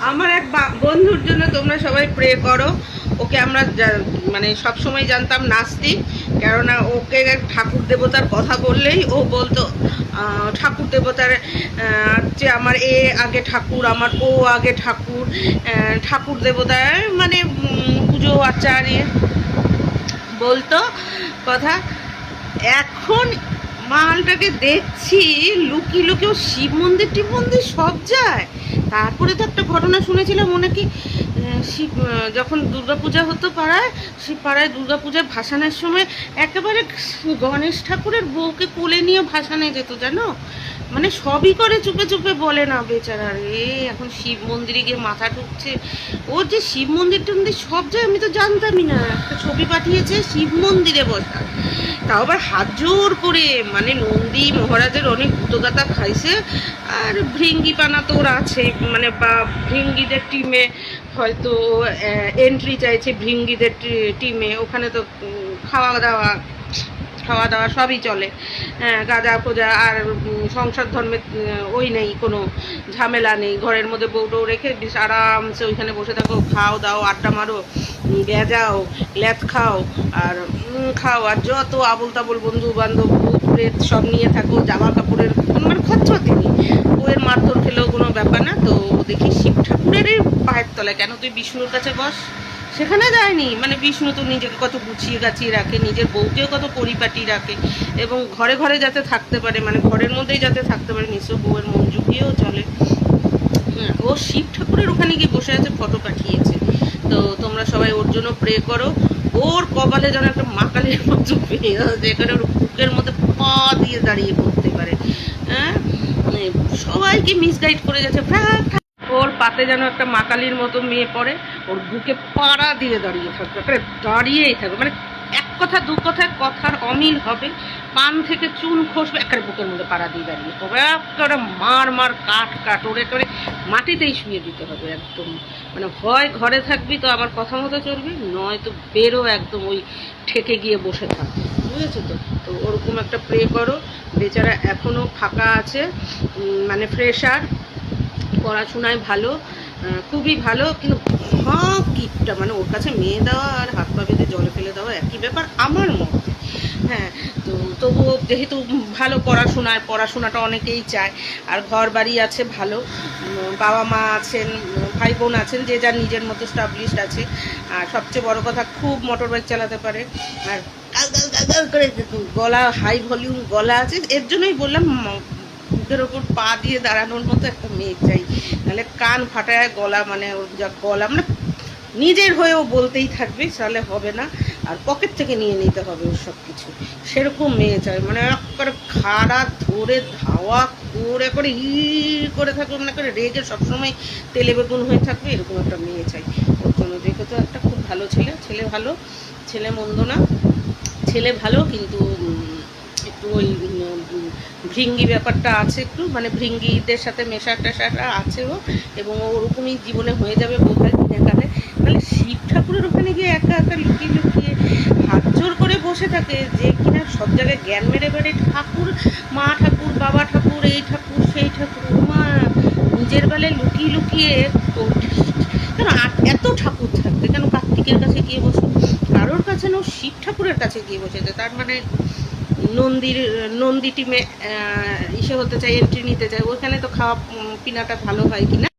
আমার এক বন্ধুর জন্য তোমরা সবাই প্রে করো। ওকে আমরা মানে সব সময় জানতাম নাস্তিক, কেননা ওকে ঠাকুর দেবতার কথা বললেই ও বলতো ঠাকুর দেবতার যে আমার এ আগে ঠাকুর, আমার ও আগে ঠাকুর, ঠাকুর দেবতার মানে পুজো আচার্য বলতো কথা। এখন মালটাকে দেখছি লুকিয়ে লুকিয়েও শিব মন্দির টিব মন্দির সব যায়। তারপরে তো একটা ঘটনা শুনেছিলাম, মনে কি শিব যখন দুর্গাপূজা হতো পাড়ায়, সেই পাড়ায় দুর্গাপূজার ভাসানের সময় একেবারে গণেশ ঠাকুরের বউকে কোলে নিয়ে ভাসানে যেত, জানো? মানে সবই করে চুপে চুপে, বলে না বেচারা রে। এখন শিব মন্দিরে গিয়ে মাথা ঢুকছে। ওর যে শিব মন্দির টন্দির সব যায় আমি তো জানতামই না। একটা ছবি পাঠিয়েছে শিব মন্দিরে বসা, তাও আবার হাত জোর করে, মানে নন্দী মহারাজের অনেক ভূতগাতা খাইছে। আর ভৃঙ্গি পানা তো ওর আছে, মানে বা ভৃঙ্গিদের টিমে হয়তো এন্ট্রি চাইছে, ভৃঙ্গিদের টিমে। ওখানে তো খাওয়া দাওয়া সবই চলে, হ্যাঁ, গাঁজা ফোজা আর সংসার ধর্মের ওই নেই, কোনো ঝামেলা নেই। ঘরের মধ্যে বউটো রেখে বেশ আরামসে ওইখানে বসে থাকো, খাও দাও, আড্ডা মারো, গেজাও, ল্যাথ খাও আর খাও, আর যত আবল তাবল বন্ধু বান্ধব ভূত প্রেত সব নিয়ে থাকো। জামা কাপড়ের কোনো মানে খরচতি নেই, বউয়ের মারধর খেলেও কোনো ব্যাপার না। তো দেখি শিব ঠাকুরেরই পায়ের তলায়, কেন তুই বিষ্ণুর কাছে বস, সেখানে যায়নি। মানে বিষ্ণু তো নিজেকে কত গুছিয়ে গাছিয়ে রাখে, নিজের বউকেও কত পরিপাটি রাখে, এবং ঘরে ঘরে যাতে থাকতে পারে, মানে ঘরের মধ্যেই যাতে থাকতে পারে, নিশ্চয় বউয়ের মন জুগিয়েও চলে। ও শিব ঠাকুরের ওখানে গিয়ে বসে আছে, ফটো পাঠিয়েছে। তো তোমরা সবাই ওর জন্য প্রে করো। ওর কপালে যেন একটা মাকালের মতো পেয়ে, যেখানে ওর বুকের মধ্যে পা দিয়ে দাঁড়িয়ে পড়তে পারে। হ্যাঁ, সবাইকে মিসগাইড করে যাচ্ছে। ওর পাতে যেন একটা মাকালির মতো মেয়ে পড়ে, ওর বুকে পাড়া দিয়ে দাঁড়িয়ে থাকবে, একেবারে দাঁড়িয়েই থাকবে। মানে এক কথা দু কথায় কথার অমিল হবে, পান থেকে চুন খসবে, একেবারে বুকের মধ্যে পাড়া দিয়ে দাঁড়িয়ে তবে একেবারে মার কাট ওর একেবারে মাটিতেই শুয়ে দিতে হবে একদম। মানে হয় ঘরে থাকবি তো আমার কথা মতো চলবি, নয় তো বেরো একদম, ওই ঠেকে গিয়ে বসে থাকবে, বুঝেছো তো? তো ওরকম একটা প্রে করো। বেচারা এখনও ফাঁকা আছে, মানে ফ্রেশার, পড়াশোনায় ভালো, খুবই ভালো, কিন্তু কিপটা, মানে ওর কাছে মেয়ে দেওয়া আর হাত পা বেঁধে জলে ফেলে দেওয়া একই ব্যাপার আমার মতে। হ্যাঁ, তো তবুও যেহেতু ভালো পড়াশোনাটা অনেকেই চায়, আর ঘর বাড়ি আছে ভালো, বাবা মা আছেন, ভাই বোন আছেন, যে যার নিজের মতো স্টাবলিশড আছে। আর সবচেয়ে বড় কথা, খুব মোটর বাইক চালাতে পারে, আর গাল করে গলা, হাই ভলিউম গলা আছে। এর জন্যই বললাম বুকের ওপর পা দিয়ে দাঁড়ানোর মতো একটা মেয়ে চাই, নাহলে কান ফাটায় গলা, মানে ওর যা গলা, মানে নিজের হয়েও বলতেই থাকবে, তাহলে হবে না। আর পকেট থেকে নিয়ে নিতে হবে ওর সব কিছু, সেরকম মেয়ে চাই। মানে করে খাড়া ধরে ধাওয়া করে করে হি করে থাকবে, মানে করে রেগে সবসময় তেলে বেগুন হয়ে থাকবে, এরকম একটা মেয়ে চাই ওর জন্য। দেখো তো একটা খুব ভালো ছেলে ভালো, ছেলে মন্দ না, ছেলে ভালো, কিন্তু একটু ওই ভৃঙ্গি ব্যাপারটা আছে একটু, মানে ভৃঙ্গিদের সাথে মেশা টেশাটা আছে ও, এবং ওরকমই জীবনে হয়ে যাবে বোধ হয় দিনে কালে। মানে শিব ঠাকুরের ওখানে গিয়ে একা একা লুকিয়ে লুকিয়ে হাত জোর করে বসে থাকে, যে কিনা সব জায়গায় জ্ঞান মেরে বেড়ে ঠাকুর, মা ঠাকুর, বাবা ঠাকুর, এই ঠাকুর সেই ঠাকুর, মা নিজের বেলায় লুকিয়ে লুকিয়ে। কেন এত ঠাকুর থাকতে কেন কার্তিকের কাছে গিয়ে বসে, কারোর কাছে না শিব ঠাকুরের কাছে গিয়ে বসেছে? তার মানে নন্দী টিমে ইসে হতে চাই, এন্ট্রি নিতে চাই, ওইখানে তো খাওয়া পিনাটা ভালো হয় কিনা।